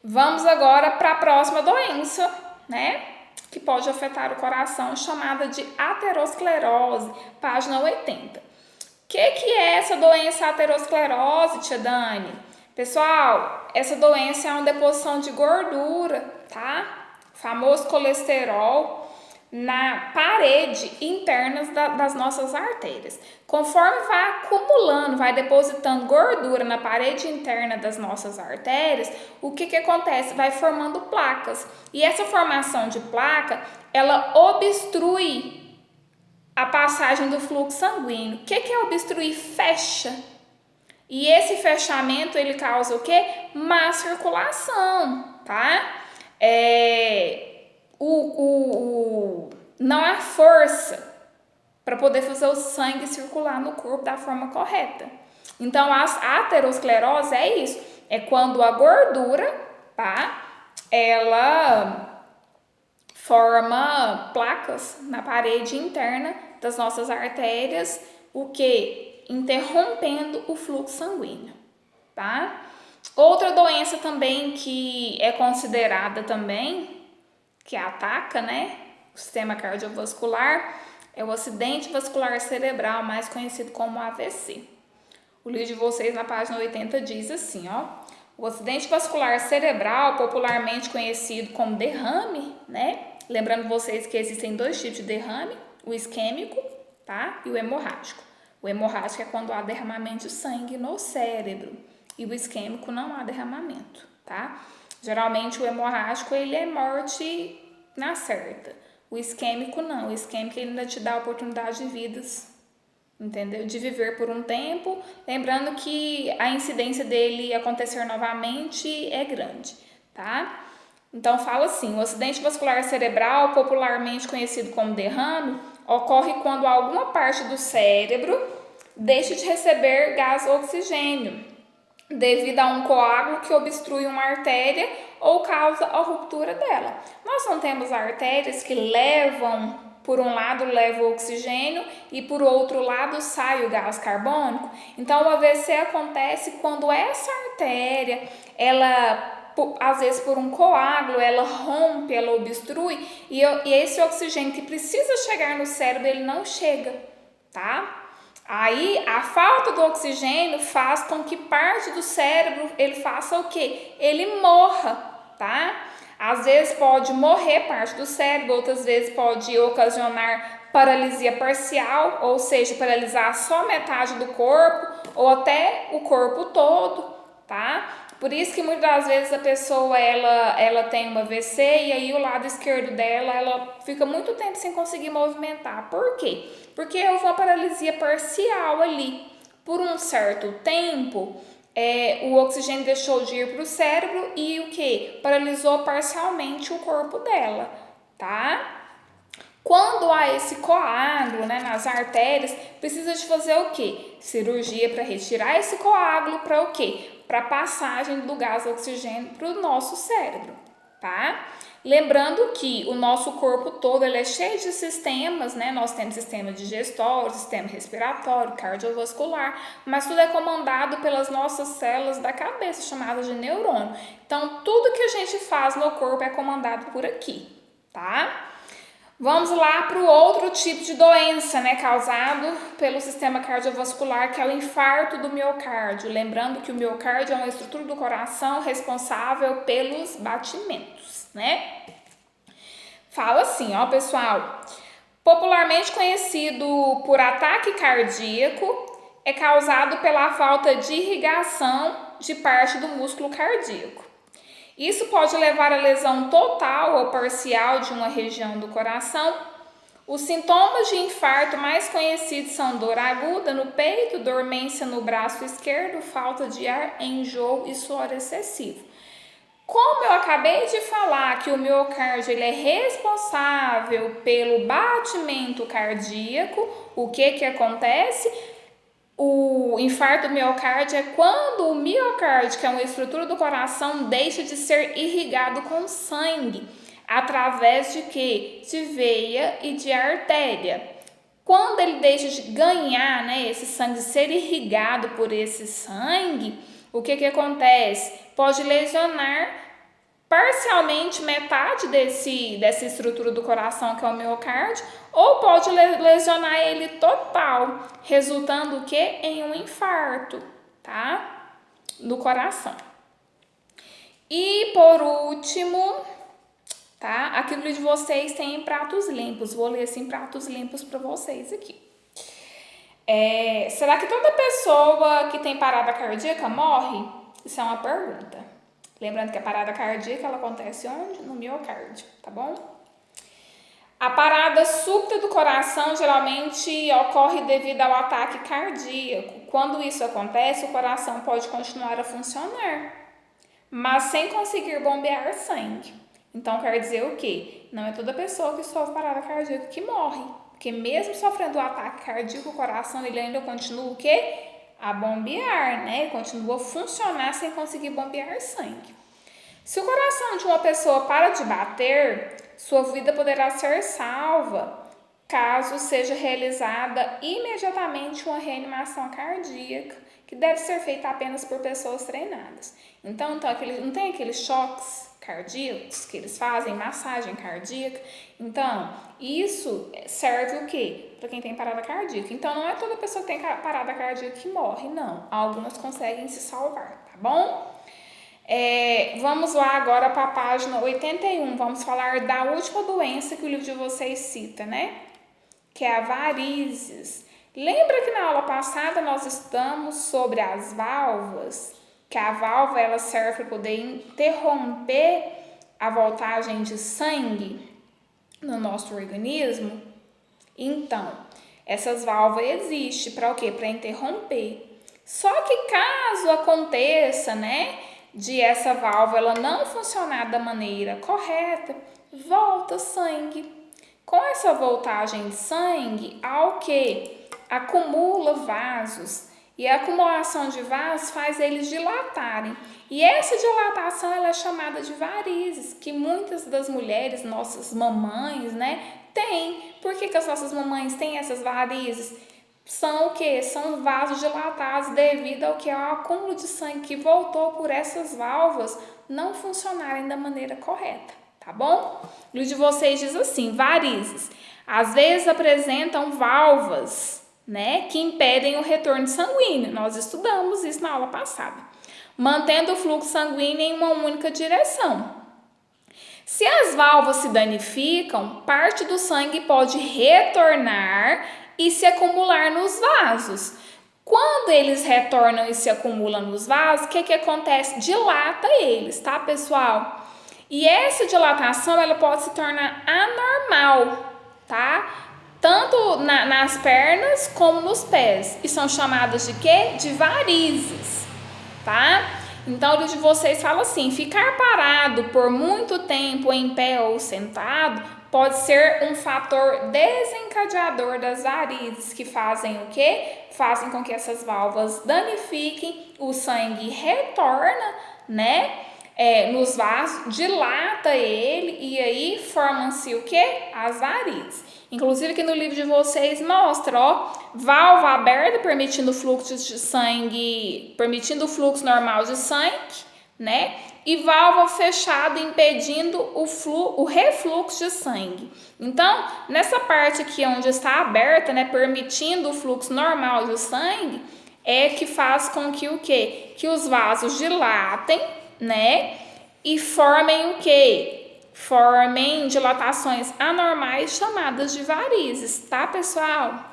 Vamos agora para a próxima doença, né? Que pode afetar o coração, chamada de aterosclerose, página 80. O que é essa doença aterosclerose, tia Dani? Pessoal, essa doença é uma deposição de gordura, tá? O famoso colesterol na parede interna das nossas artérias. Conforme vai acumulando, vai depositando gordura na parede interna das nossas artérias, o que acontece? Vai formando placas. E essa formação de placa, ela obstrui a passagem do fluxo sanguíneo. O que é obstruir? Fecha. E esse fechamento, ele causa o quê? Má circulação, tá? Não há força para poder fazer o sangue circular no corpo da forma correta. Então, a aterosclerose é isso. É quando a gordura, tá? Ela forma placas na parede interna das nossas artérias, o que? Interrompendo o fluxo sanguíneo, tá? Outra doença também que é considerada também, que ataca, né, o sistema cardiovascular, é o acidente vascular cerebral, mais conhecido como AVC. O livro de vocês na página 80 diz assim, ó: o acidente vascular cerebral, popularmente conhecido como derrame, né? Lembrando vocês que existem dois tipos de derrame, o isquêmico, tá? E o hemorrágico. O hemorrágico é quando há derramamento de sangue no cérebro e o isquêmico não há derramamento, tá? Geralmente o hemorrágico ele é morte na certa. O isquêmico não, o isquêmico ainda te dá a oportunidade de vidas, entendeu? De viver por um tempo, lembrando que a incidência dele acontecer novamente é grande, tá? Então fala assim, o acidente vascular cerebral, popularmente conhecido como derrame, ocorre quando alguma parte do cérebro deixa de receber gás ou oxigênio, devido a um coágulo que obstrui uma artéria ou causa a ruptura dela. Nós não temos artérias que levam, por um lado leva o oxigênio e por outro lado sai o gás carbônico. Então o AVC acontece quando essa artéria, ela às vezes por um coágulo, ela rompe, ela obstrui e esse oxigênio que precisa chegar no cérebro, ele não chega, tá? Aí a falta do oxigênio faz com que parte do cérebro ele faça o quê? Ele morra, tá? Às vezes pode morrer parte do cérebro, outras vezes pode ocasionar paralisia parcial, ou seja, paralisar só metade do corpo ou até o corpo todo, tá? Por isso que muitas das vezes a pessoa ela tem uma AVC e aí o lado esquerdo dela ela fica muito tempo sem conseguir movimentar. Por quê? Porque houve uma paralisia parcial ali. Por um certo tempo, o oxigênio deixou de ir para o cérebro e o que? Paralisou parcialmente o corpo dela, tá? Quando há esse coágulo, né, nas artérias, precisa de fazer o quê? Cirurgia para retirar esse coágulo, para o quê? Para passagem do gás oxigênio para o nosso cérebro, tá? Lembrando que o nosso corpo todo ele é cheio de sistemas, né? Nós temos sistema digestório, sistema respiratório, cardiovascular, mas tudo é comandado pelas nossas células da cabeça, chamadas de neurônio. Então, tudo que a gente faz no corpo é comandado por aqui, tá? Vamos lá para o outro tipo de doença, né, causado pelo sistema cardiovascular, que é o infarto do miocárdio. Lembrando que o miocárdio é uma estrutura do coração responsável pelos batimentos, né? Fala assim, ó, pessoal. Popularmente conhecido por ataque cardíaco, é causado pela falta de irrigação de parte do músculo cardíaco. Isso pode levar à lesão total ou parcial de uma região do coração. Os sintomas de infarto mais conhecidos são dor aguda no peito, dormência no braço esquerdo, falta de ar, enjoo e suor excessivo. Como eu acabei de falar que o miocárdio ele é responsável pelo batimento cardíaco, o que acontece? O infarto do miocárdio é quando o miocárdio, que é uma estrutura do coração, deixa de ser irrigado com sangue, através de quê? De veia e de artéria. Quando ele deixa de ganhar, né, esse sangue, ser irrigado por esse sangue, o que acontece? Pode lesionar parcialmente metade dessa estrutura do coração, que é o miocárdio, ou pode lesionar ele total, resultando o quê? Em um infarto, tá? Do coração. E por último, tá? Aqui no livro de vocês tem pratos limpos. Vou ler assim pratos limpos para vocês aqui. Será que toda pessoa que tem parada cardíaca morre? Isso é uma pergunta. Lembrando que a parada cardíaca ela acontece onde? No miocárdio, tá bom? A parada súbita do coração geralmente ocorre devido ao ataque cardíaco. Quando isso acontece, o coração pode continuar a funcionar, mas sem conseguir bombear sangue. Então, quer dizer o quê? Não é toda pessoa que sofre parada cardíaca que morre. Porque mesmo sofrendo o ataque cardíaco, o coração ele ainda continua o quê? A bombear, né? Ele continua a funcionar sem conseguir bombear sangue. Se o coração de uma pessoa para de bater, sua vida poderá ser salva, caso seja realizada imediatamente uma reanimação cardíaca, que deve ser feita apenas por pessoas treinadas. Então não tem aqueles choques cardíacos que eles fazem, massagem cardíaca. Então, isso serve o quê? Para quem tem parada cardíaca. Então, não é toda pessoa que tem parada cardíaca que morre, não. Algumas conseguem se salvar, tá bom? Vamos lá agora para a página 81. Vamos falar da última doença que o livro de vocês cita, né? Que é a varizes. Lembra que na aula passada nós estudamos sobre as válvulas? Que a válvula ela serve para poder interromper a voltagem de sangue no nosso organismo. Então, essas válvulas existem para o quê? Para interromper. Só que caso aconteça, né, de essa válvula ela não funcionar da maneira correta, volta sangue. Com essa voltagem de sangue, ao que acumula vasos. E a acumulação de vasos faz eles dilatarem. E essa dilatação ela é chamada de varizes, que muitas das mulheres, nossas mamães, né, têm. Por que as nossas mamães têm essas varizes? São o quê? São vasos dilatados devido ao que é o acúmulo de sangue que voltou por essas válvulas não funcionarem da maneira correta, tá bom? O livro de vocês diz assim, varizes, às vezes apresentam válvulas, né, que impedem o retorno sanguíneo. Nós estudamos isso na aula passada. Mantendo o fluxo sanguíneo em uma única direção. Se as válvulas se danificam, parte do sangue pode retornar e se acumular nos vasos. Quando eles retornam e se acumulam nos vasos, o que acontece? Dilata eles, tá, pessoal? E essa dilatação ela pode se tornar anormal, tá? Tanto nas pernas como nos pés. E são chamadas de quê? De varizes, tá? Então, o livro de vocês fala assim, ficar parado por muito tempo em pé ou sentado pode ser um fator desencadeador das varizes, que fazem o quê? Fazem com que essas válvulas danifiquem, o sangue retorna, né? Nos vasos, dilata ele e aí formam-se o quê? As varizes. Inclusive aqui no livro de vocês mostra, ó, válvula aberta permitindo fluxo de sangue, permitindo o fluxo normal de sangue, né? E válvula fechada impedindo o refluxo de sangue. Então, nessa parte aqui onde está aberta, né, permitindo o fluxo normal de sangue, é que faz com que o quê? Que os vasos dilatem, né? E formem o quê? Formem dilatações anormais chamadas de varizes, tá, pessoal?